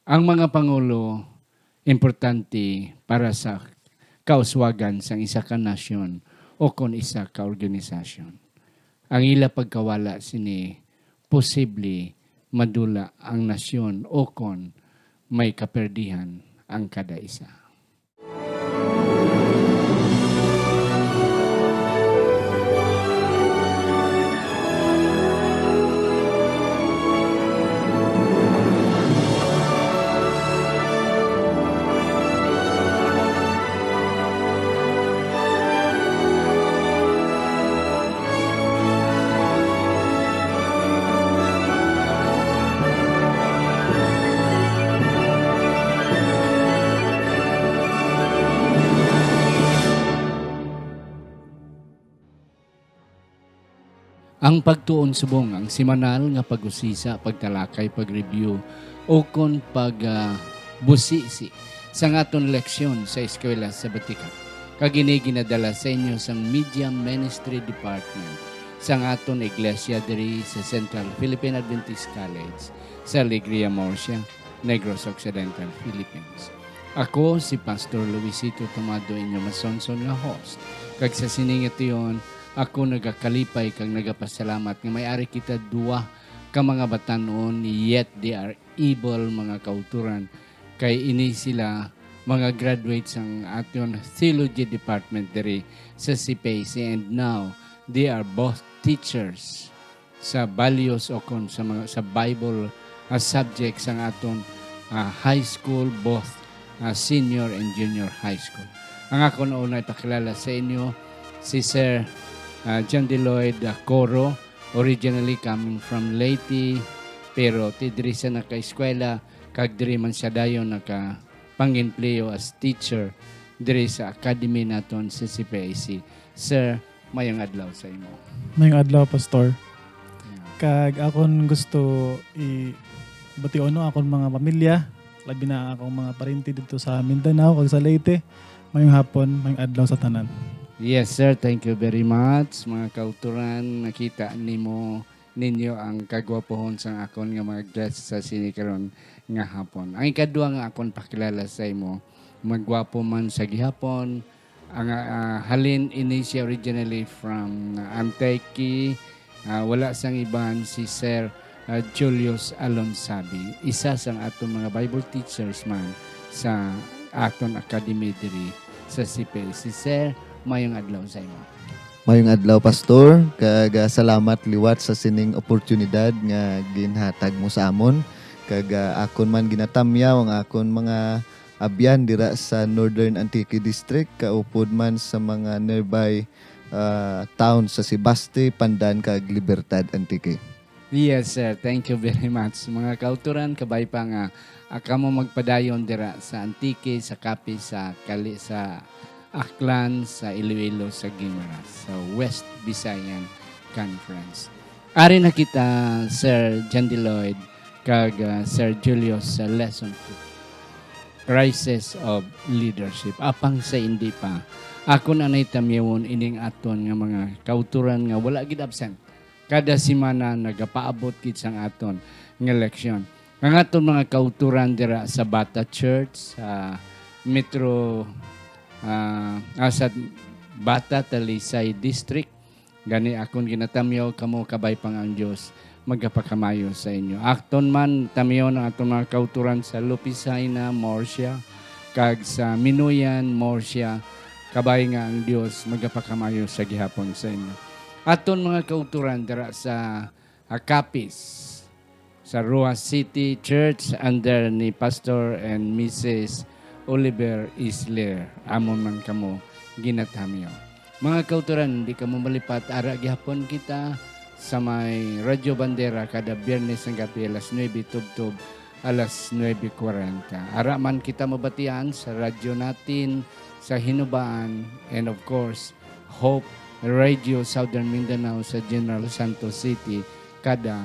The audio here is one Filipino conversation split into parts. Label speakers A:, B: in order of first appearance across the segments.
A: Ang mga pangulo importante para sa kauswagan sa isa ka nasyon o kon isa ka organisasyon. Ang ila pagkawala sini posible madula ang nasyon o kon may kaperdihan ang kada isa. Ang pagtuon subong ang semanal nga pag-usisa, pagtalakay, pag-review o kon busisi sa ngaton leksyon sa eskwela sa Batika. Kagini ginadala sa inyo sa Media Ministry Department sa ngaton iglesia diri sa Central Philippine Adventist College sa Alegria, Murcia, Negros Occidental, Philippines. Ako si Pastor Luisito Tomado, inyo masonson nga host. Kag sa siningit yon, ako nagakalipay kag nagapasalamat nga may-ari kita duwa ka mga batanon yet they are able mga kauturan kay ini sila mga graduates ang aton theology department diri sa CPAC and now they are both teachers sa values o kon sa Bible subjects ang aton high school, both senior and junior high school. Ang ako na una ipakilala sa inyo si Sir John Deloyd Coro, originally coming from Leyte, pero tidiri sa naka-eskwela, kag diri man siya dayon naka-pang-empleo as teacher diri sa academy naton sa CPAC. Sir, mayang adlaw sa imo.
B: Mayang adlaw, Pastor. Kag akon gusto i-bation akon mga pamilya, labi na akong mga parinti dito sa Mindanao kag sa Leyte. Mayong hapon, mayang adlaw sa tanan.
A: Yes, sir. Thank you very much. Mga kauturan, nakita ninyo ang kagwapohon sa akon nga mga guests sa sinikaron nga hapon. Ang ikadua nga akon pakilala sa imo, magwapo man sa gihapon. Ang halin ini siya originally from Antique. Wala sang iban si Sir Julius Alonsabi. Isa sang atong mga Bible teachers man sa aton academy diri sa CPAC. Si Sir, mayong adlaw sa imo.
C: Mayong adlaw, Pastor. Kag salamat liwat sa sining oportunidad nga ginhatag mo sa amon. Kag akon man ginatamyaw ang akon mga abyan dira sa Northern Antique District, kaupod man sa mga nearby town sa Sebaste, Pandan kag Libertad Antique.
A: Yes, sir. Thank you very much. Mga kauturan, kabay pa nga kamo magpadayon dira sa Antique, sa Capi, sa Kali, sa Aklan, sa Iloilo, sa Guimaras, sa West Visayan Conference. Ari na kita, Sir John Deloyd, kag Sir Julius sa Lesson 2, Crisis of Leadership. Apang sa hindi pa, ako na naitamyawon ining aton nga mga kauturan nga wala gid absent. Kada simana nagapaabot gid sang aton nga leksyon. Ang aton mga kauturan dira sa Bata Church, sa Metro sa Bata Talisay District, gani akon ginatamyaw kamo kabay pang ang Dios magapakamayo sa inyo. Akton man tamyaw ang atong mga kauturan sa Lupisaina, Murcia, kag sa Minuyan, Murcia, kabay nga ang Dios magapakamayo sa gihapon sa inyo. Aton mga kauturan dira sa Capiz, sa Roa City Church under ni Pastor and Mrs. Oliver Isler, amon man kamo ginatamyo. Mga kauturan, di kamo malipat, ara gihapon kita sa may Radyo Bandera kada Biyernes ng gabi alas 9 tubtob alas 9:40. Ara man kita mabatian sa radyo natin sa Hinubaan and of course Hope Radio Southern Mindanao sa General Santos City kada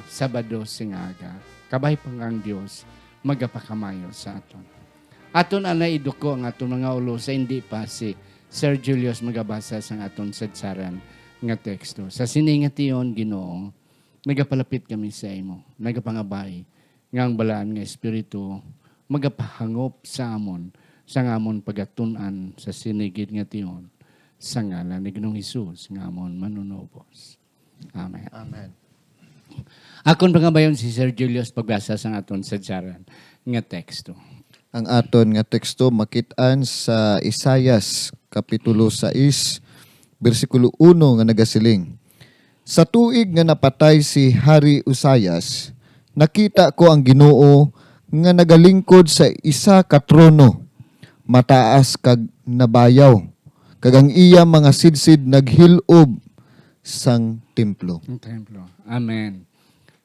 A: Sabado singaga. Kabay pang ang Dios magapakamayo sa aton. Aton anay iduko ang aton mga ulo sa hindi pa si Sir Julius magabasa sa aton sadsaran nga teksto. Sa siningat iyon, Ginoo, nagapalapit kami sa imo, nagapangabay, ngang balaan nga espiritu magapahangop sa amon sa ngamon pagatunan sa sinigid nga tion sa ngalan ni Ginoong Hesus nga amon manunubos. Amen.
C: Amen.
A: Akon pangabayon si Sir Julius pagbasa sa aton sa jaran nga teksto.
C: Ang aton nga teksto makit-an sa Isayas kapitulo 6 bersikulo 1 nga nagasiling. Sa tuig nga napatay si Hari Usayas, nakita ko ang Ginoo nga nagalingkod sa isa ka trono, mataas kag nabayaw, kag ang iya mga sidsid naghilob sang templo.
A: Ang templo. Amen.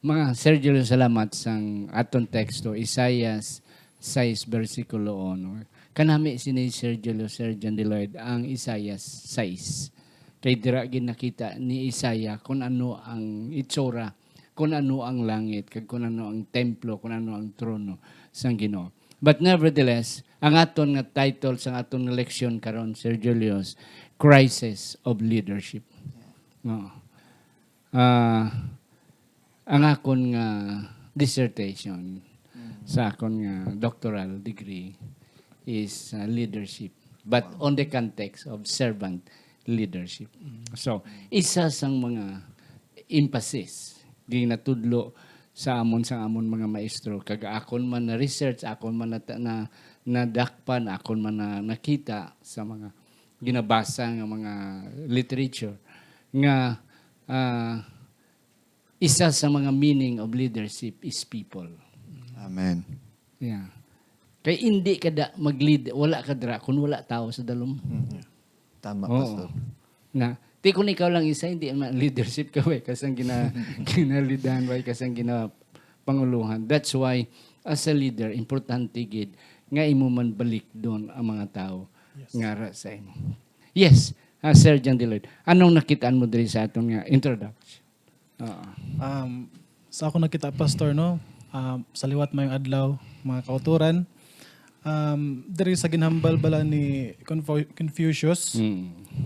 A: Mga Sir Julius, salamat sang aton teksto, Isaias 6, versikulo 1. Kanami sini Sir Julius, Sir John Deloyd, ang Isaias 6. Kay dira ginakita ni Isaiah kung ano ang itsura, kung ano ang langit, kag kung ano ang templo, kung ano ang trono sang Ginoo. But nevertheless, ang aton nga title sa aton nga leksyon karon, Sir Julius, Crisis of Leadership. No. Ang akon nga dissertation sa akon nga doctoral degree is leadership, but on the context of servant leadership. So, isa sang mga emphasis ginatudlo sa amon mga maestro, kag akon man na research, akon man na nadakpan, akon man na nakita sa mga ginabasa nga mga literature nga isa sa mga meaning of leadership is people.
C: Amen.
A: Yeah. Kay hindi ka da mag-lead, wala ka dra kung wala tao sa dalom.
C: Tama,
A: Oo.
C: Pastor.
A: Na, ti kung ikaw lang isa, hindi man leadership ka way kasang ginalidan way kasang panguluhan. That's why as a leader, importante gid nga imo man balik doon ang mga tao nga ra sa imo. Yes, Sir John Deloyd. Anong nakitaan mo diri sa atong nga introduction? Oo.
B: Sa ako nakita, Pastor, no? Sa liwat mayong adlaw, mga kauturan, diri sa ginhambal bala ni Confucius,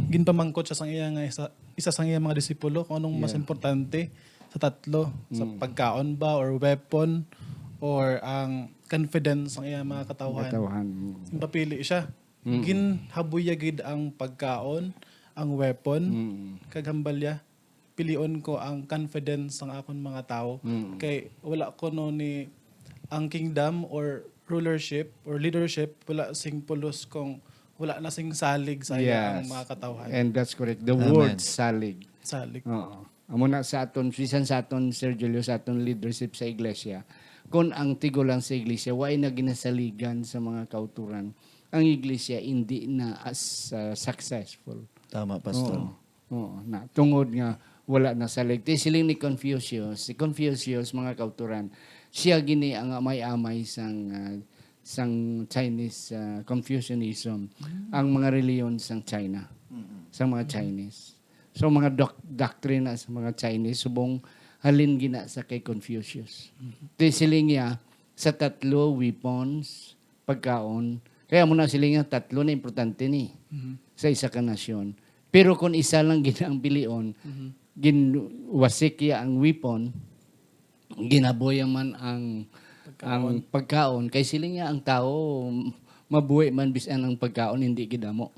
B: ginpamangkot siya sang iya nga isa sang iya mga disipulo kung anong mas importante sa tatlo, sa pagkaon ba or weapon or ang confidence sang iya mga katawhan. Papili siya. Ginhabuyagid ang pagkaon, ang weapon, kaghambalya. Pilion ko ang confidence ng akon mga tao. Kay wala ko no ni ang kingdom or rulership or leadership, wala sing pulos kung wala na sing salig sa iya ang mga katawhan.
A: And that's correct. The
C: Amen.
A: word salig.
B: Salig.
A: Oo. Amo na sa aton, bisan sa aton, Sir Julius, sa aton leadership sa iglesia, kung ang tigo lang sa iglesia, why na ginasaligan sa mga kauturan, ang iglesia hindi na as successful.
C: Tama, Pastor.
A: Oo. Na, tungod nga, wala na salig. Siling ni Confucius, si Confucius, mga kauturan, siya gini ang amay-amay sang Chinese Confucianism, ang mga reliyon sang China, sa mga Chinese. So mga doctrine sa mga Chinese, subong halin gina sa kay Confucius. Siling niya, sa tatlo weapons, pagkaon, kaya muna siling niya, tatlo na importante ni sa isa ka nasyon. Pero kung isa lang gina ang pilion, ginwasik ya ang weapon, ginaboy man ang pagkaon. Kay siling niya ang tao, mabuhay man bisan ang pagkaon, hindi gidamo.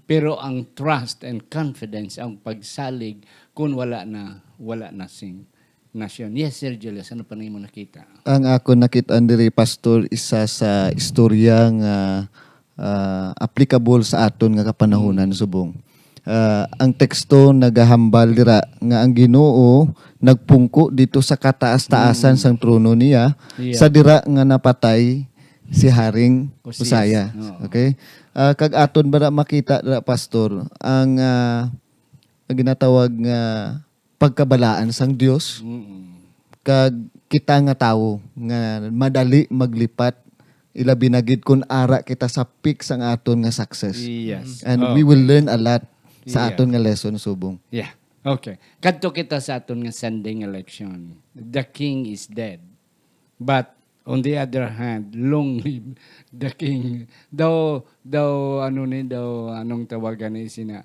A: Pero ang trust and confidence, ang pagsalig, kung wala na sing nasyon. Yes, Sir Julius, ano pa na mo nakita?
C: Ang ako nakita diri, Pastor, isa sa istorya nga applicable sa aton nga kapanahonan subong. Ang teksto nagahambal dira nga ang Ginoo nagpungko dito sa kataas-taasan sang trono niya sa dira nga napatay si Haring Usaya. Okay? Kag aton ba makita dira, Pastor, ang ginatawag nga pagkabalaan sang Dios kag kita nga tawo nga madali maglipat ilabi na gid kun ara kita sa peak sang aton nga success.
A: Yes.
C: And we will learn a lot sa aton nga lesson subong.
A: Yeah. Okay. Kadto kita sa aton nga Sunday election. The king is dead. But on the other hand, long live the king. Anong tawagan ni sina?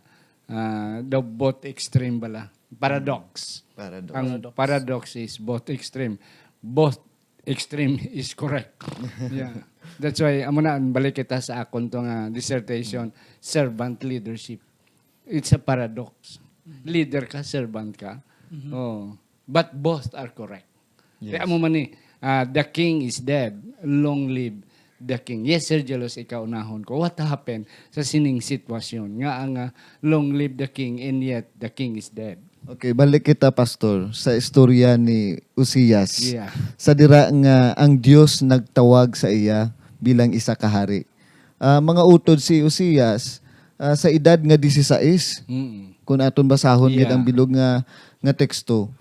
A: Daw both extreme bala. Paradox. Ang paradox is both extreme. Both extreme is correct. Yeah. That's why amo na balik kita sa akon to nga dissertation, servant leadership. It's a paradox. Leader ka, servant ka. Oh. But both are correct. Kaya amo man ni, the king is dead, long live the king. Yes, Sir Jelos, ikaw unahon ko. What happened sa sining sitwasyon? Nga ang long live the king and yet the king is dead.
C: Okay, balik kita, Pastor, sa istorya ni Uzias.
A: Yeah.
C: Sa dira nga ang Dios nagtawag sa iya bilang isa ka hari. Mga utod si Uzias sa edad nga 16, kung aton basahon gid
A: Yeah.
C: ang bilog nga teksto,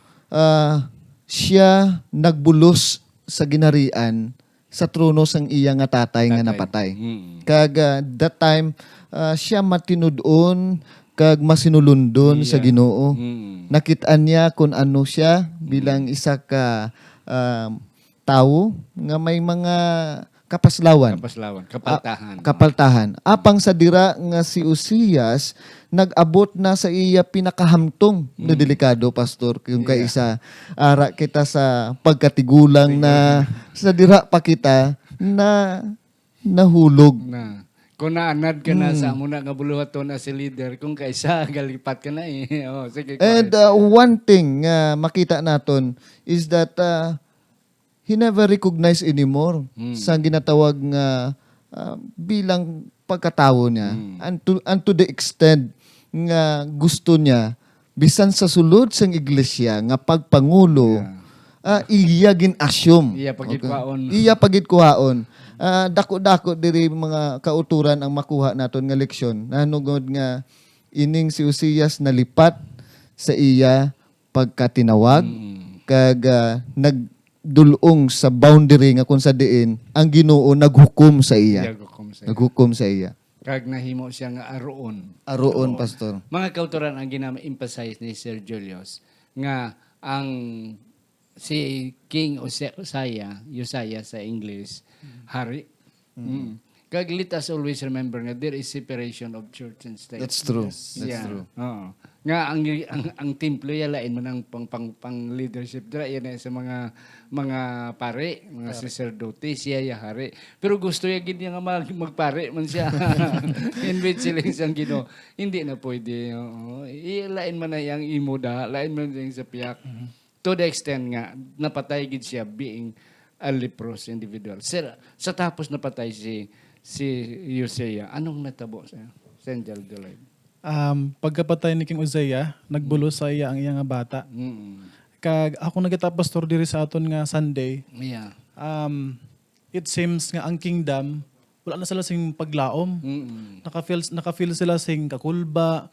C: siya nagbulos sa ginharian sa trono sang iya nga tatay nga napatay. Kag that time siya matinud-on kag masinulundon sa Ginoo. Nakit-an niya kung ano siya bilang isa ka tawo nga may mga kapaslawan.
A: Kapaslawan, kapaltahan.
C: Kapaltahan. Apang sa dira nga si Uzias, nag-abot na sa iya pinakahamtong na delikado, Pastor. Yung kaisa, ara kita sa pagkatigulang na sa dira pa kita na nahulog.
A: Na. Kung naanad ka na sa amo na nga buluhaton na si leader, kung kaisa, galipat ka na eh. Oh, sige,
C: And one thing nga makita naton is that he never recognized anymore sa ginatawag nga bilang pagkatawo niya. And to the extent nga gusto niya, bisan sa sulod sang iglesia nga pagpangulo, iya gin-assume.
A: Iya pagitwaon.
C: Iya pagitkuhaon. Dako-dako diri mga kauturan ang makuha naton nga leksyon. Nanugod nga ining si Uzias nalipat sa iya pagkatinawag kag nagdulong sa boundary nga kung sa diin ang Ginoo naghukom sa iya. Naghukom sa iya.
A: Kag nahimo siya nga aroon.
C: Aroon, Pastor.
A: Mga kauturan ang ginama-emphasize ni Sir Julius nga ang si King Uzziah sa English, hari. Kag let us always remember nga there is separation of church and state.
C: That's true. That's true.
A: Oo. Nga ang templo ya lain man ang pang leadership dira yan sa mga pare, mga sacerdote siya ya hari. Pero gusto ya gid niya nga magpare man siya. Invite sila sa Ginoo. Hindi na pwede. Oo. Lain man na yang imuda, lain man yang sa piyak. To the extent nga napatay gid siya being a leprous individual. Sa tapos napatay si Uzziah, anong natabo sa Angel Deloyd?
B: Pagkapatay ni King Uzziah, nagbulos sa iya ang iya nga bata. Kag ako nagita pastor diri sa aton nga Sunday.
A: Yeah.
B: It seems nga ang kingdom wala na sila sing paglaom. Nakafeel sila sing kakulba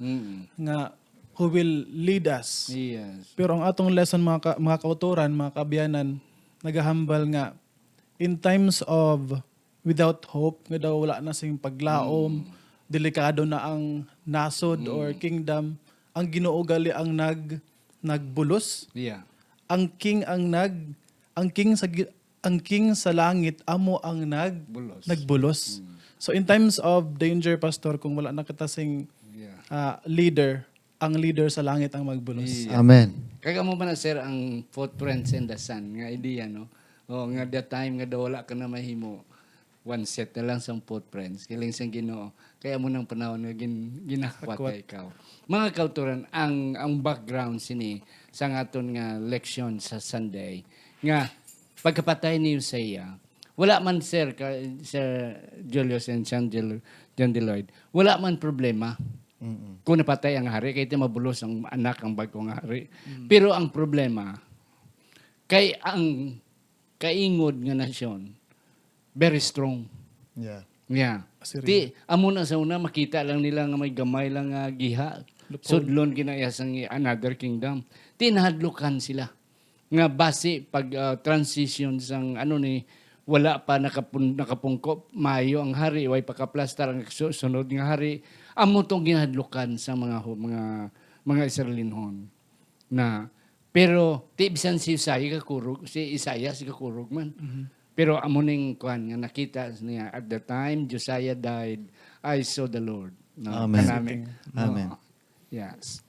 B: nga who will lead us.
A: Yes.
B: Pero ang atong lesson mga kauturan, mga kabiyanan, nagahambal nga in times of without hope, nga daw wala na sing paglaom, delikado na ang nasod or kingdom, ang Ginoo gali ang nagbulos.
A: Yeah.
B: Ang king sa langit amo ang nagbulos. So in times of danger, pastor, kung wala na kita sing leader, ang leader sa langit ang magbulos.
A: Yeah.
C: Amen.
A: Kaya mo ba na sir ang footprints in the sun nga idea no? O nga that time nga daw wala ka na mahimo one set na lang sang footprints kiling sang Ginoo. Kaya mo nang panahon nga ginakwat kay ikaw. Mga kauturan ang background sini sa aton nga leksyon sa Sunday nga pagkapatay ni Uzziah. Wala man sir Julius and John Deloyd. Wala man problema. Kung napatay ang hari, kaya mabulos ang anak ang bagong hari. Pero ang problema, kay ang kaingod nga nasyon, very strong.
C: Yeah.
A: Yeah.
B: Assyria.
A: Amo na sa una, makita lang nila nga may gamay lang nga giha. Sudlon kinayasang another kingdom. Tinahadlukan sila. Nga base pag transition sang wala pa nakapungkop, mayo ang hari, way pakaplastar ang sunod nga hari. Amo tong ginahadlukan sa mga Israelinhon na pero bisan si Isaiah si kakurog man. Pero amo ning kuan nga nakita niya at the time Josiah died, I saw the Lord. No?
C: Amen.
A: Kanami.
C: Amen.
A: Yes.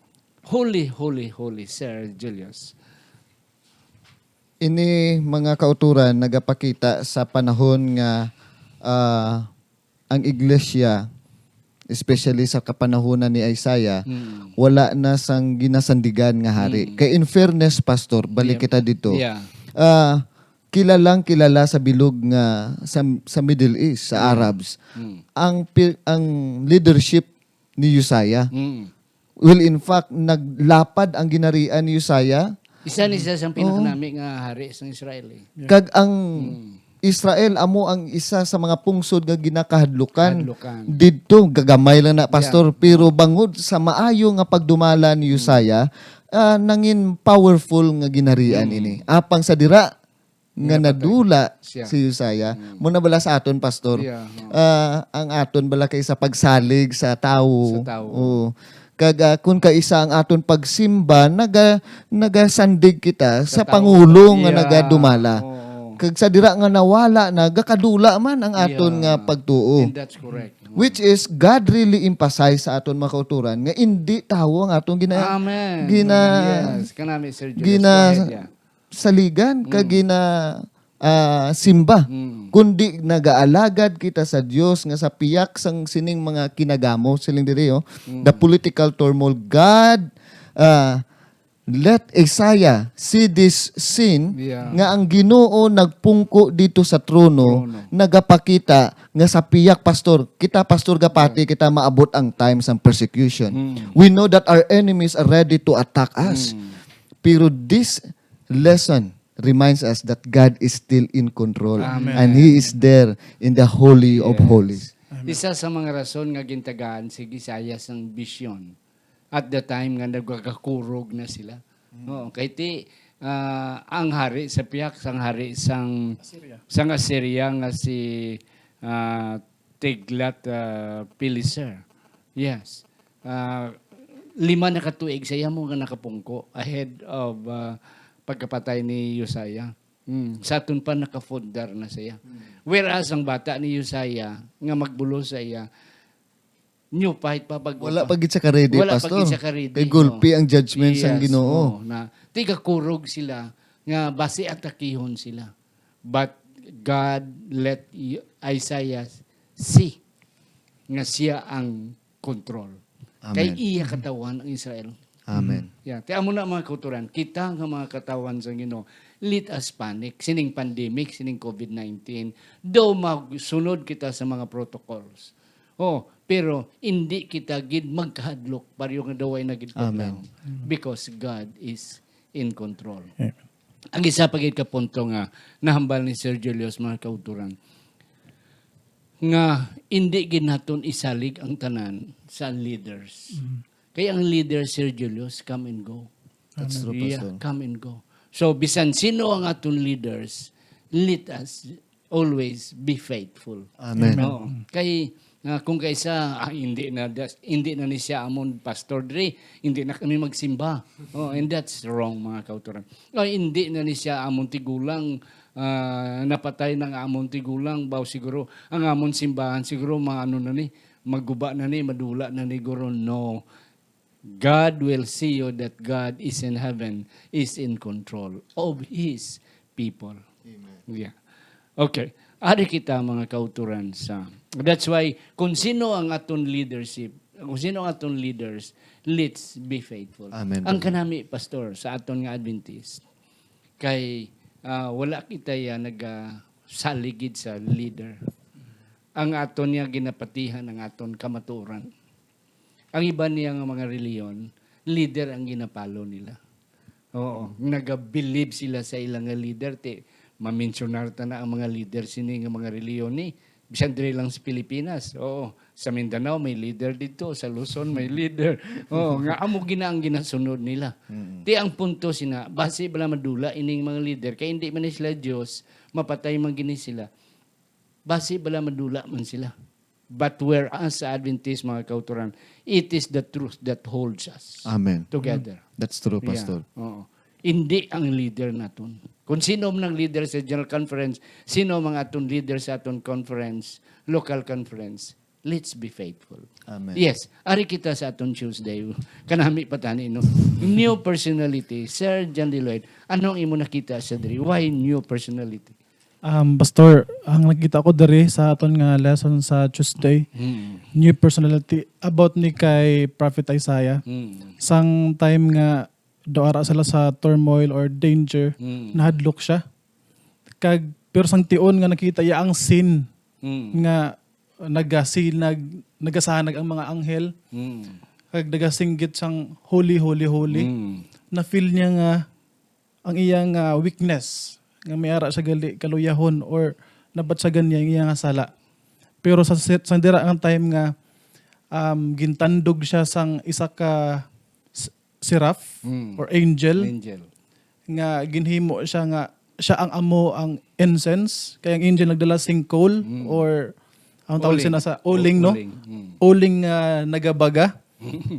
A: Holy, holy, holy, Sir Julius.
C: Ini mga kauturan nagapakita sa panahon nga ang iglesia, especially sa kapanahunan ni Isaiah, wala na sang ginasandigan nga hari. Kay in fairness, Pastor, balik kita dito.
A: Yeah.
C: Kilalang kilala sa bilog nga sa Middle East, sa Arabs, ang leadership ni Uzziah. Well, in fact, naglapad ang ginarian ni Uzziah.
A: Isa ni sa pinakanami nga hari sa Israel.
C: Kag ang Israel amo ang isa sa mga pungsod nga ginakahadlukan. Didto gagamay lang na, Pastor, pero bangod sa maayo nga pagdumala ni Uzziah, nangin powerful nga ginarian ini. Apang sa dira nga nadula si Uzziah, muna bala sa aton, Pastor. Ang aton bala kay sa pagsalig sa tawo. Oo. Kag kung kaisa ang aton pagsimba, nagasandig kita sa Pangulo nga nagadumala. Kag sa dira nga nawala na gakadula man ang aton nga pagtuo.
A: And that's correct.
C: Which is God really emphasize sa aton mga kauturan nga hindi tawo ang aton
A: Amen. Yes. Kanami, Sir Julius.
C: saligan kag simba, kundi nagaalagad kita sa Dios nga sa piyak sang sining mga kinagamo siling diri the political turmoil. God let Isaiah see this scene nga ang Ginoo nagpungko dito sa trono, nagapakita nga sa piyak, Pastor, kita Pastor gapati kita maabot ang time sang persecution. We know that our enemies are ready to attack us. Pero this lesson reminds us that God is still in control.
A: Amen.
C: And He is there in the Holy of Holies.
A: Isa sa mga rason nga gintagaan si Isaiah sang vision. At the time nga nagkakakurog na sila. Oo, kay ti ang hari sa piyak sang hari sang Assyria nga si Tiglat Pileser. Yes. 5 na katuig saya mo nga nakapungko ahead of pagkapatay ni Uzziah. Sa aton pa nakafundar na siya. Whereas ang bata ni Uzziah nga magbulo sa iya, new pahit pa pag
C: Wala pagit sa karedy, Pastor.
A: Wala pagit sa karedy.
C: Kay gulpi ang judgment sang Ginoo.
A: Na tiga kurog sila nga base atakihon sila. But God let Isaiah see nga siya ang control.
C: Amen.
A: Kay iya katawan ang Israel.
C: Amen.
A: Yeah. Kaya mo na mga kauturan, kita nga mga katawan sa Ginoo, let us panic. Sining pandemic, sining COVID-19, daw magsunod kita sa mga protocols. Pero hindi kita gid magkahadlok pareho nga daw ay nagitpatlaw. Because God is in control.
B: Amen.
A: Ang isa pagit ka punto nga nahambal ni Sir Julius mga kauturan nga hindi gid naton isalig ang tanan sa leaders. Kaya ang leader, Sir Julius, come and go.
C: That's true, Pastor.
A: Yeah, come and go. So, bisan sino ang aton leaders, let us always be faithful.
C: Amen.
A: No? Kay, kung kaysa, hindi na ni siya amon, Pastor Dre, hindi na kami magsimba. And that's wrong, mga kauturan. Hindi na ni siya amon tigulang, napatay ng amon tigulang, baw siguro, ang amon simbahan, siguro magguba na ni, madula na ni guro. No. God will see you that God is in heaven, is in control of His people. Amen. Yeah. Okay. Ari kita mga kauturan sa... That's why, kung sino ang aton leadership, kung sino ang aton leaders, let's be faithful.
C: Amen.
A: Ang kanami, Pastor, sa aton nga Adventist, kay wala kita nag-saligid sa leader. Ang aton niya ginapatihan ang aton kamaturan. Ang iba niya nga mga reliyon, leader ang ginapalo nila. Oo. Nag-believe sila sa ilang nga leader. Maminsunar ta na ang mga leader sini nga mga reliyon ni. Bisan diri lang sa Pilipinas. Oo. Sa Mindanao may leader dito. Sa Luzon may leader. Oo. Nga amo gina ang ginasunod nila. Ti ang punto sina, base bala madula ining mga leader. Kaya hindi man sila Diyos, mapatay man gini sila. Base bala madula man sila. But whereas sa Adventist, mga kauturan, it is the truth that holds us
C: Amen.
A: together.
C: That's true, Pastor.
A: Yeah. Oo. Hindi ang leader naton. Kung sino man ang leader sa General Conference, sino mga aton leader sa aton conference, local conference, let's be faithful.
C: Amen.
A: Yes, ari kita sa aton Tuesday. Kanami pa tani no. New personality, Sir John Lloyd. Anong imo nakita sa diri? Why new personality?
B: Pastor, ang nakita ko diri sa aton nga lesson sa Tuesday, new personality about ni kay Prophet Isaiah. Sang time nga doara sila sa turmoil or danger, nahadlok siya. Pero sang tion nga nakita ya ang sin nga nagasanag ang mga anghel. Kag nagasinggit sang holy. Na feel niya nga ang iyang weakness nga may ara sa gali kaluyahon or nabatsagan niya ang iyang sala. Pero sa dira ang time nga gintandog siya sang isa ka seraph or angel nga ginhimo siya nga siya ang amo ang incense kaya ang angel nagdala sing coal or ang tawag sila sa uling, no? Uling nagabaga.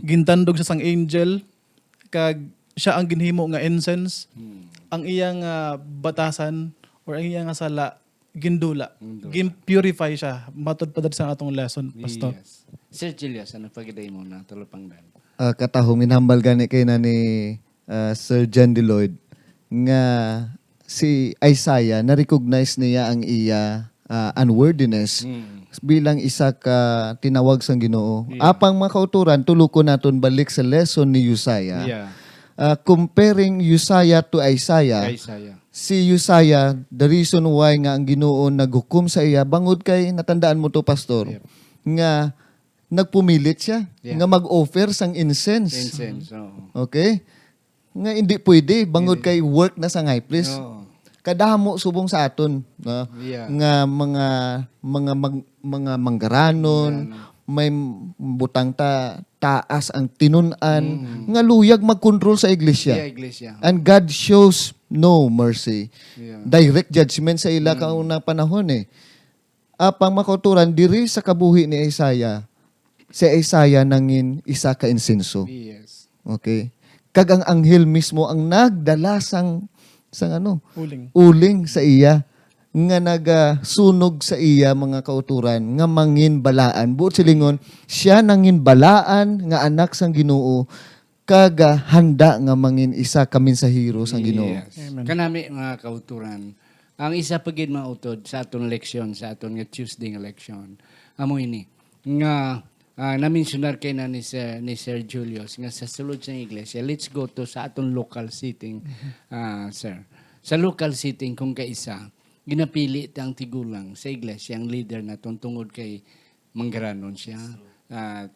B: Gintandog siya sang angel kag siya ang ginhimo nga incense. Ang iyang batasan or ang iyang sala gindula. Gin-purify siya. Matod pa sa atong lesson, Pastor.
A: Yes. Sir Julius, ano pagiday mo na tulupang dan?
C: Katahong minhambal gani kay na ni Sir John Lloyd nga si Isaiah na-recognize niya ang iya unworthiness bilang isa ka tinawag sang Ginoo. Apang mga kauturan tuluko naton balik sa lesson ni Uzziah.
A: Yeah.
C: Comparing Uzziah to Isaiah. Si Uzziah, the reason why nga ang Ginoo naghukom sa iya bangod kay natandaan mo to, Pastor, nga nagpumilit siya nga mag-offer sang incense. Okay? Nga hindi pwede bangod kay work na sa high priest. Kadamo subong sa aton, no? Nga mga manggaranon, may butang taas ang tinunan nga luyag mag-control sa iglesia. And God shows no mercy. Direct judgment sa ila kauna panahon eh. Apang makauturan diri sa kabuhi ni Isaiah, si Isaiah nangin isa ka insenso. Okay? Kag ang anghel mismo ang nagdala sang uling sa iya nga nagasunog sa iya mga kauturan nga mangin balaan. Buot silingon, siya nangin balaan nga anak sang Ginoo kaga handa nga mangin isa ka mensahero sang Ginoo.
A: Kanami mga kauturan. Ang isa pagid mautod sa aton leksyon, sa aton nga Tuesday nga leksyon. Amo ini nga na-mentionar kay na ni Sir Julius nga sa sulod sa iglesia. Let's go to sa aton local setting, sir. Sa local setting kung kaisa, ginapili ang tigulang sa iglesia ang leader na tungod kay manggaranon siya.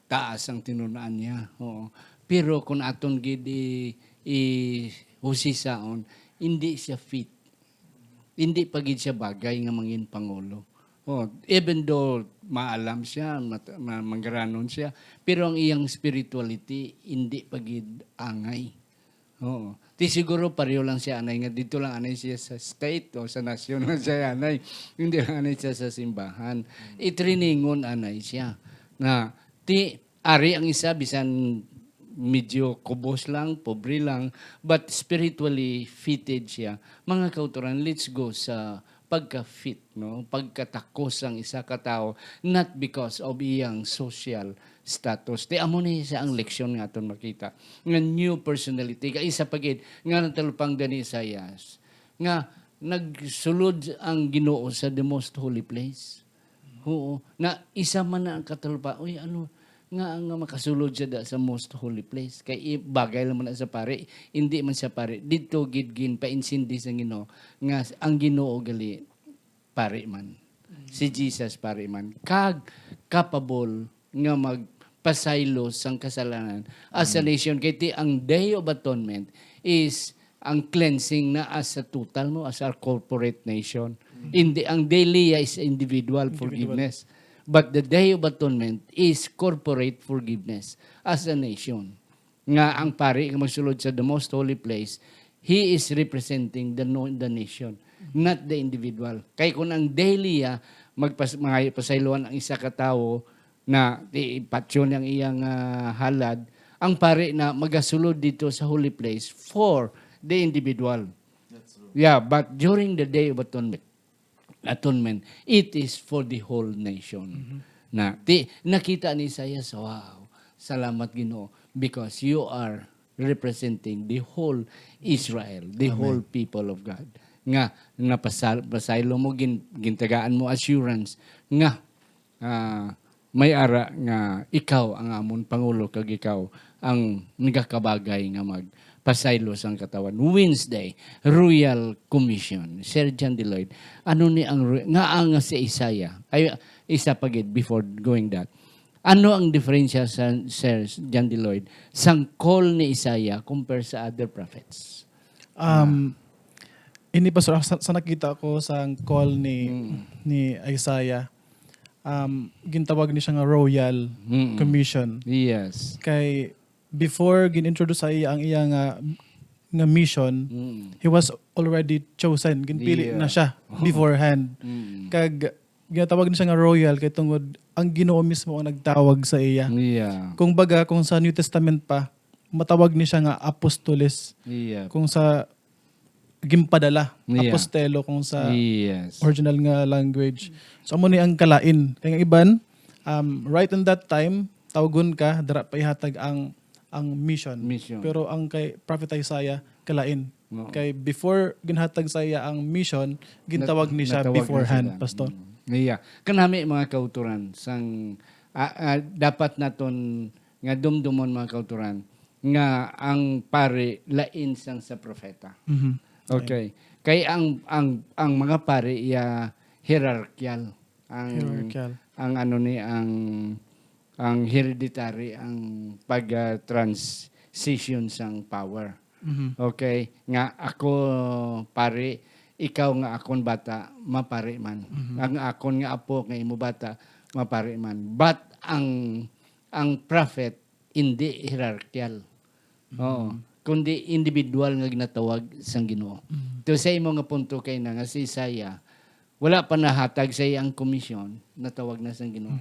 A: Taas ang tinunaan niya. Oo. Pero kung aton gid husisaon, hindi siya fit. Hindi pagid siya bagay nga mangin pangulo. Even though maalam siya, manggaranon siya, pero ang iyang spirituality hindi pagid angay. Ti siguro pareho lang siya anay nga dito lang anay siya sa state o sa nasyon lang siya anay. Hindi lang anay siya sa simbahan. Itriningon anay siya. Na ti ari ang isa bisan medyo kubos lang, pobre lang, but spiritually fitted siya. Mga kauturan, let's go sa pagka-fit, no? Pagkatakos ang isa ka tao, not because of iyang social status. Di amo ni sa ang leksyon nga aton makita. Nga new personality, kay isa pagid nga natalupang dani Isaias. Nga nagsulod ang Ginoo sa the most holy place. Oo, na isa man na ang katulpa, uy ano nga makasulod siya sa most holy place. Kay bagay lang man sa pare, hindi man sa pare. Dito gidgin painsindi sa Ginoo nga ang Ginoo gali pare man. Si Jesus pare man. Kag capable nga magpasaylo sang kasalanan as a nation. Kaya ang Day of Atonement is ang cleansing na as a total mo, as a corporate nation. Hindi, ang daily is individual forgiveness. But the Day of Atonement is corporate forgiveness as a nation. Nga ang pari nga magsulod sa the most holy place, he is representing the nation, not the individual. Kaya kung ang daily magpasayloan ang isa ka tawo na ipatyon ang iyang halad, ang pari na magasulod dito sa holy place for the individual. That's true. Yeah, but during the Day of Atonement, it is for the whole nation. na nakita ni Isaiah, wow, salamat Ginoo, because you are representing the whole Israel, the whole people of God. Nga napasaylo mo gintagaan mo assurance nga may ara nga ikaw ang amon pangulo kag ikaw ang nagakabagay nga magpasaylo sang katawan. Wednesday, Royal Commission. Sir John Deloyd, ano ni ang nga si Isaiah? Ay isa pagid before going that. Ano ang diferensya sa Sir John Deloyd sang call ni Isaiah compare sa other prophets?
B: Ini pa sa nakita ko sa call ni Isaiah, gintawag ni siya nga Royal Commission.
A: Yes.
B: Kay before gin-introduce sa iya ang iya nga mission, he was already chosen, ginpili na siya beforehand. Kag ginatawag ni siya nga royal kay tungod ang Ginoo mismo ang nagtawag sa iya.
A: Yeah.
B: Kung sa New Testament pa, matawag ni siya nga apostoles.
A: Yeah.
B: Kung sa gimpadala,
A: Yeah.
B: apostelo kung sa
A: Yes.
B: original nga language. So amo ni ang kalain. Kaya nga iban, right in that time, tawagon ka, dara pa ihatag ang mission. Pero ang kay Prophet Isaiah, kalain.
A: Oo.
B: Kay before ginhatag sa iya ang mission, gintawag ni siya
A: Natawag na
B: beforehand,
A: sila.
B: Pastor.
A: Yeah. Kanami mga kauturan sang dapat naton nga dumdumon mga kauturan nga ang pare lain sang sa propeta.
B: Mhm.
A: Okay. Kay ang mga pare hierarchical.
B: Hierarchical.
A: Ang ano ni ang hereditary ang pag-transition sang power.
B: Mhm.
A: Okay, nga ako pare, ikaw nga akon bata, mapare man. Ang akon nga apo nga imo bata, mapare man. But ang prophet hindi hierarchical. Oo. Kundi individual nga ginatawag sang Ginoo. To sa imo nga punto kay na nga si Isaiah, wala pa nahatag sa iya ang komisyon, natawag na sang Ginoo.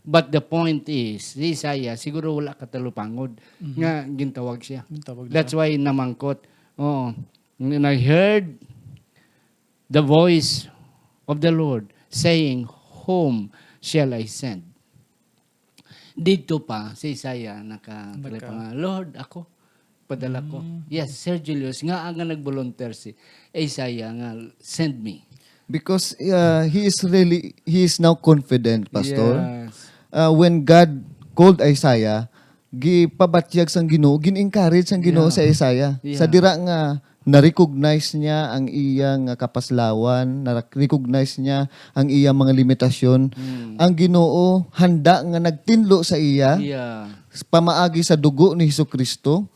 A: But the point is, si Isaiah siguro wala katalupangod nga gintawag siya.
B: Gintawag
A: That's why namangkot. Oh, and I heard the voice of the Lord saying, "Whom shall I send?" Dito pa si Isaiah nga, Lord, ako padala ko. Yes, Sir Julius, nga ang nag-volunteer si Isaiah nga, send me.
C: Because he is now confident, Pastor.
A: Yes.
C: When God called Isaiah, gipabatyag sang Ginoo, gin-encourage sang Ginoo
A: Yeah.
C: sa Isaiah.
A: Yeah.
C: Sa dira nga na-recognize niya ang iyang kapaslawan, na-recognize niya ang iyang mga limitasyon. Ang Ginoo handa nga nagtinlo sa iya
A: Yeah.
C: pamaagi sa dugo ni Hesukristo.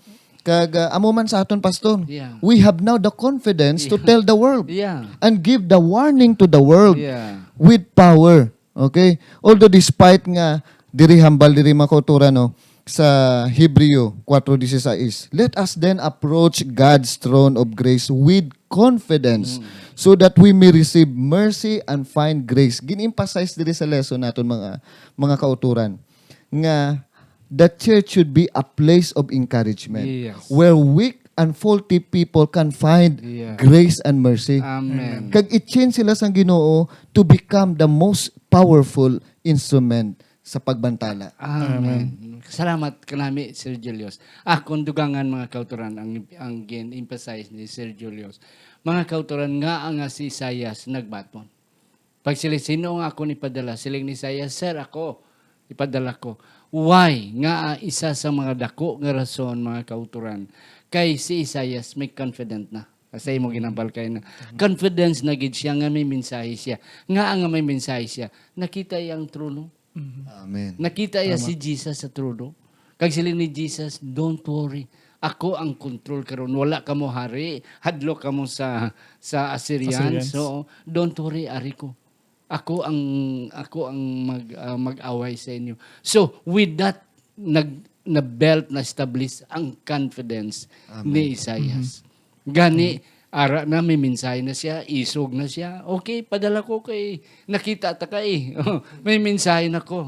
C: Kag amo man sa aton, Pastor.
A: Yeah.
C: We have now the confidence to tell the world
A: Yeah.
C: and give the warning to the world
A: Yeah.
C: with power. Okay? Although despite nga diri hambal diri makutura no sa Hebreo 4:16, let us then approach God's throne of grace with confidence so that we may receive mercy and find grace. Gin-emphasize diri sa lesson naton mga kauturan nga the church should be a place of encouragement
A: Yes.
C: where weak and faulty people can find
A: Yeah.
C: grace and mercy.
A: Amen.
C: Kag i-change sila sang Ginoo to become the most powerful instrument sa pagbantala.
A: Amen. Salamat kanami, Sir Julius. Akong dugangan mga kauturan ang gin-emphasize ni Sir Julius. Mga kauturan nga ang si Isaias nagbaton. Pag sila, sino nga ako ipadala? Siling ni Isaias, Sir, ako, ipadala ko. Why? Nga isa sa mga dako nga rason, mga kauturan. Kay si Isaias may confident na. Kasi mo ginambal kayo na. Confidence na gid siya nga may mensahe siya. Nga may mensahe siya. Nakita iyang trono.
C: Amen.
A: Nakita iya si Jesus sa trono. Kag sila ni Jesus, don't worry. Ako ang control karon. Wala ka mo hari. Hadlo ka mo sa Assyrians. So, don't worry, ari ko. Ako ang mag-away sa inyo. So, with that, na-belt, na-establish ang confidence ni Isaias. Gani, ara na, may mensahe na siya, isog na siya. Okay, padala ko kay, nakita ta kay. May mensahe na ko.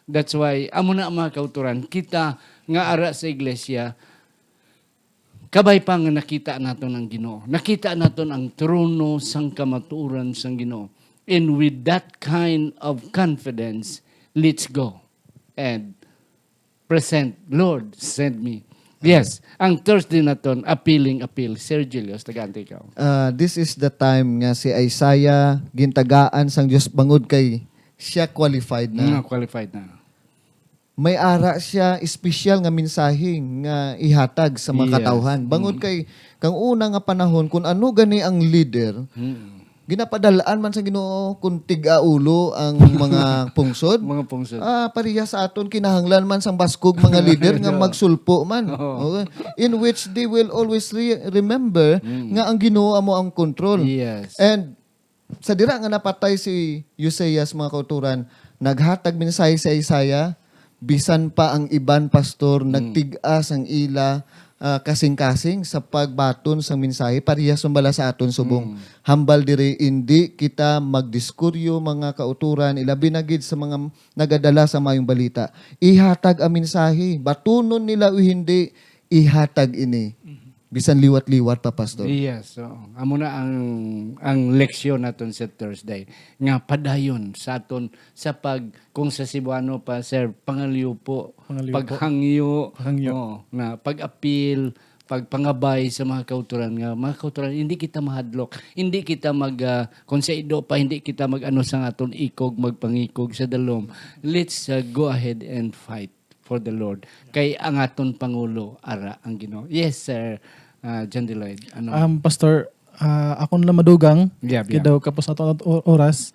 A: That's why, amo na mga kauturan, kita nga ara sa iglesia, kabay pa nga nakita naton ang Ginoo. Nakita naton ang trono sang kamaturan sang Ginoo. And with that kind of confidence, let's go and present, Lord, send me. Yes, ang Thursday na ton, appeal. Sir Julius, tagaan ikaw.
C: This is the time nga si Isaiah gintagaan sang Dios bangod kay siya qualified na.
A: Qualified na.
C: May ara siya espesyal nga mensahe nga ihatag sa mga
A: Yes.
C: katawhan. Bangod kay kang una nga panahon kung ano gani ang leader, ginapadalaan man sa Ginoo kung tig-aulo ang mga pungsod.
A: Mga pungsod.
C: Pariya sa aton kinahanglan man sang baskog mga leader nga magsulpo man.
A: Oo.
C: Okay? In which they will always remember nga ang Ginoo amo ang control.
A: Yes.
C: And sa dira nga napatay si Useas mga kauturan, naghatag mensahe sa Isaiah, bisan pa ang iban pastor nagtigas ang ila kasing-kasing sa pagbaton sa mensahe parehas sumbala sa aton subong. Hambal diri hindi kita magdiskuryo mga kauturan ilabi na gid sa mga nagadala sa mayong balita. Ihatag ang mensahe, batunon nila o hindi ihatag ini. Bisan liwat-liwat pa pastor.
A: Yes. So, amo na ang leksyon naton sa Thursday. Nga padayon sa aton sa kung sa Cebuano pa sir pangaliw po,
B: Pangaliw po.
A: paghangyo,
B: Paghangyo.
A: na pag-appeal, pagpangabay sa mga kauturan nga mga kauturan hindi kita mahadlok, hindi kita kung sa ido pa hindi kita mag-ano sa aton ikog magpangikog sa dalom. Let's go ahead and fight for the Lord. Kay ang aton Pangulo, ara ang Ginoo. Yes, sir. John Deloyd. Ano?
B: Pastor, akon lang madugang,
A: Yeah.
B: kaya daw kapos ato oras,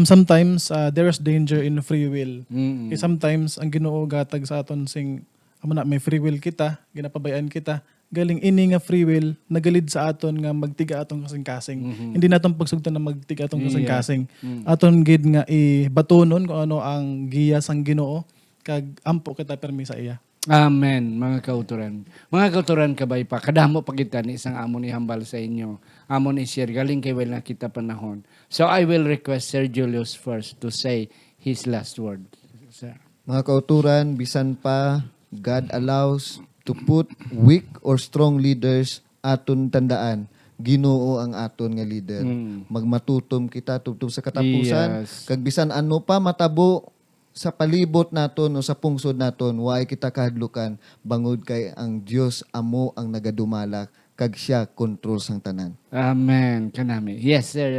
B: sometimes there's danger in free will.
A: Mm.
B: Kaya sometimes ang Ginoo gatag sa aton sing amo na may free will kita, ginapabayaan kita, galing ini nga free will nagalid sa aton nga magtiga atong kasing-kasing. Hindi naton pagsugtan na magtiga atong kasing-kasing. Aton gid nga ibatonon kung ano ang giya sang Ginoo kag ampo kita permi sa iya.
A: Amen, mga kauturan. Mga kauturan kabay pa, kadamo pa kita ni isang amo ni hambal sa inyo. Amo ni share, galing kay wala kita panahon. So I will request Sir Julius first to say his last word. Sir.
C: Mga kauturan, bisan pa God allows to put weak or strong leaders aton tandaan. Ginoo ang aton nga leader. Magmatutom kita tubtob sa katapusan.
A: Yes.
C: Kag bisan ano pa matabo sa palibot naton o sa pungsod naton, waay kita kahadlukan bangod kay ang Dios amo ang nagadumalak kag siya control sang tanan.
A: Amen. Kanami. Yes, Sir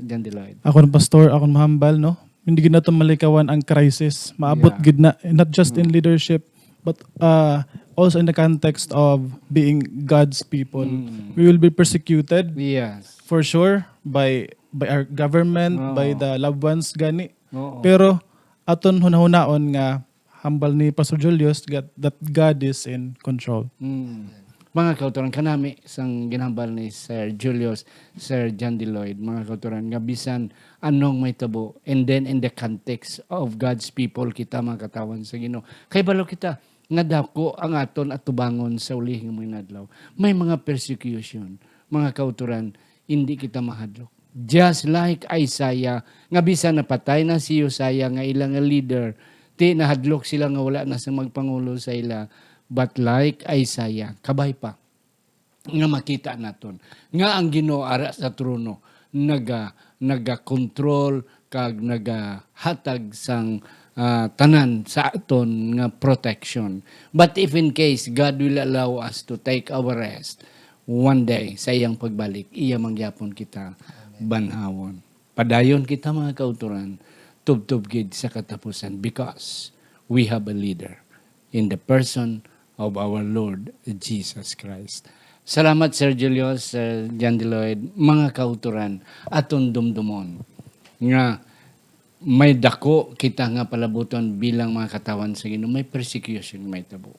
A: John Deloyd.
B: Ako ng pastor, ako ng mahambal, no? Hindi gid nato malikawan ang crisis. Maabot
A: Yeah.
B: gid na, not just in leadership, but also in the context of being God's people. We will be persecuted
A: Yes.
B: for sure by our government,
A: Oo.
B: by the loved ones gani.
A: Oo.
B: Pero aton hunahunaon nga hambal ni Pastor Julius that God is in control.
A: Mga kauturan, kanami sang ginhambal ni Sir Julius, Sir John Deloyd, mga kauturan, nga bisan anong may tabo. And then in the context of God's people, kita mga katawan sa Ginoo. Kay balo kita, nga dako ang aton atubangon sa ulihing mga adlaw. May mga persecution, mga kauturan, hindi kita mahadlok. Just like Isaiah, nga bisan napatay na si Uzziah nga ilang nga leader, ti nahadlok sila nga wala na sa magpangulo sa ila. But like Isaiah, kabay pa, nga makita naton, nga ang Ginoo ara sa trono, naga-control, kag nagahatag sang tanan sa aton nga protection. But if in case God will allow us to take our rest, one day, sa iyang pagbalik, iya mangyapon kita banhawon. Padayon kita mga kauturan, tubtub gid sa katapusan because we have a leader in the person of our Lord Jesus Christ. Salamat Sir Julius, Sir John Deloyd, mga kauturan, aton dumdumon nga may dako kita nga palabuton bilang mga katawan sa Ginoo, may persecution may tabo.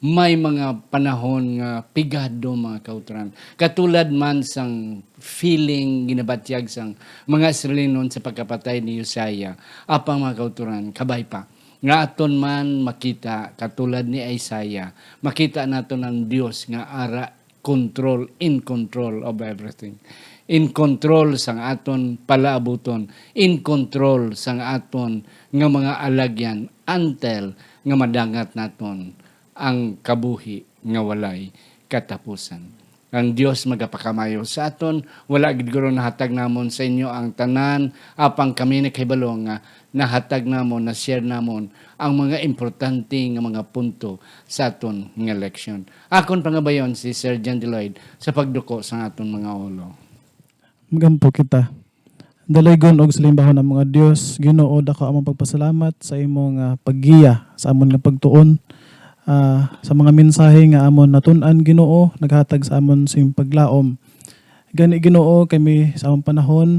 A: May mga panahon nga pigado mga kauturan. Katulad man sang feeling ginabatyag sang mga Israelinon sa pagkapatay ni Uzziah, apang mga kauturan, kabay pa. Nga aton man makita, katulad ni Isaiah, makita naton ang Dios nga ara in control of everything. In control sang aton palaabuton, in control sang aton nga mga alagyan until nga madangat naton ang kabuhi nga walay katapusan. ang Dios magapakamayo sa aton. Wala gid guro nahatag namon sa inyo ang tanan apang kami nakahibalo nga nahatag namon, na share namon ang mga importante nga mga punto sa aton nga leksyon. Akon pangabayon si Sir John Deloyd sa pagduko sa aton mga ulo.
B: Magampo kita. Dalaygon og salimbahon ang mga Dios, Ginoo, dako among pagpasalamat sa imong paggiya sa amon nga pagtuon. Sa mga mensahe nga amon natun-an, Ginoo, naghatag sa amon sa imong paglaom. Gani, Ginoo, kami sa among panahon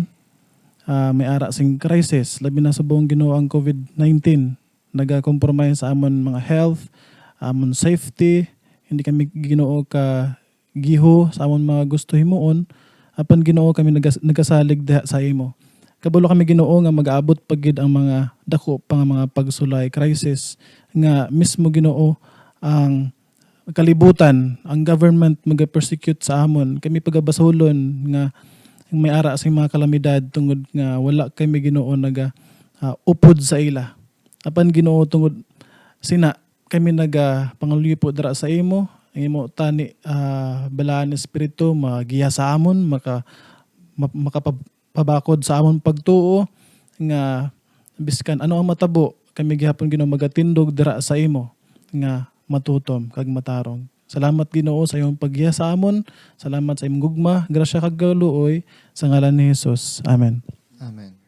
B: may ara sing crisis, labi na sa buong Ginoo ang COVID-19. Naga-compromise sa amon mga health, amon safety, hindi kami Ginoo ka giho sa amon mga gusto himuon. Apan Ginoo, kami nagasalig diha sa imo. Kabalo kami Ginoo nga mag-aabot pagid ang mga dako pa nga mga pagsulay crisis nga mismo Ginoo ang kalibutan, ang government mag-persecute sa amon. Kami pagabasolon nga may ara sa mga kalamidad tungod nga wala kami Ginoo naga upod sa ila. Apan Ginoo, tungod sina kami naga pangaluyo dara sa imo, ang imo tani balaan ng espiritu magiya sa amon, makapabakod sa amon pagtuo nga biskan ano ang matabo, kami gihapon Ginoo magatindog dira sa imo nga matutom kag matarong. Salamat Ginoo sa iyong paggiya sa amon. Salamat sa imong gugma, grasya kag kaluoy sa ngalan ni Hesus. Amen.
C: Amen.